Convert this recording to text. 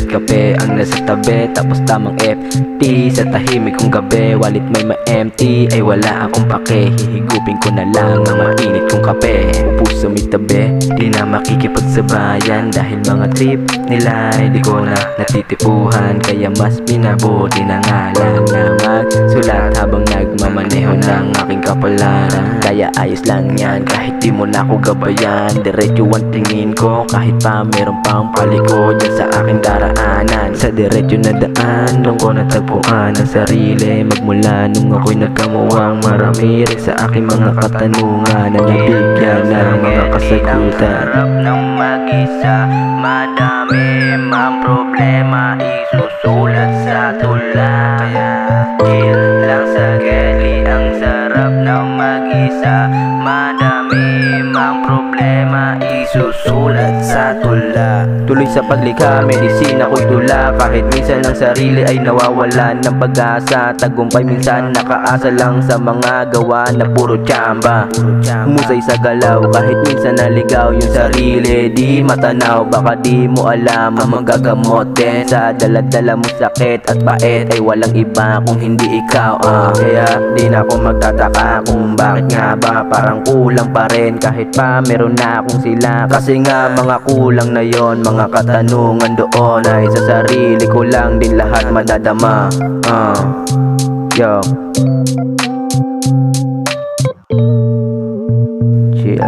at kape ang nasa tabi, tapos tamang FT sa tahimik kong gabi. Wallet may ma-empty, ay wala akong pake. Hihigupin ko na lang ang mainit kong kape. Upo sa may tabi, di na makikipagsabayan, dahil mga trip nila ay di ko na natitipuhan. Kaya mas binabuti na nga lang na magsulat habang nagmamaneho ng aking kapalaran. Kaya ayos lang yan kahit di mo na ako gabayan. Diretso ang tingin ko kahit pa meron pang paliko dyan sa aking daraanan. Sa diretso na daan, doon ko natagpuan ang sarili. Magmula nung ako'y nagkamuwang marami rin sa aking mga katanungan na nabigyan ng mga kasagutan. Sarap ng mag-isa, madami mang problema, isusulat sa tula. Chill lang sa geli, ang sarap ng mag-isa, madami mang problema, isusulat sa tula. Tuloy sa paglikha, medisina ko'y tula. Kahit minsan ang sarili ay nawawalan ng pag-asa. Tagumpay minsan nakaasa lang sa mga gawa na puro tsamba. Musay sa galaw, kahit minsan naligaw yung sarili. Di matanaw, baka di mo alam ang magagamot din sa daladala mo sakit at bait ay walang iba kung hindi ikaw. Kaya di na ako magtataka kung bakit nga ba parang kulang pa rin kahit pa meron na akong sila. Kasi nga mga kulang na yon, mga katanungan doon ay sa sarili ko lang din lahat madadama. Yo, chill.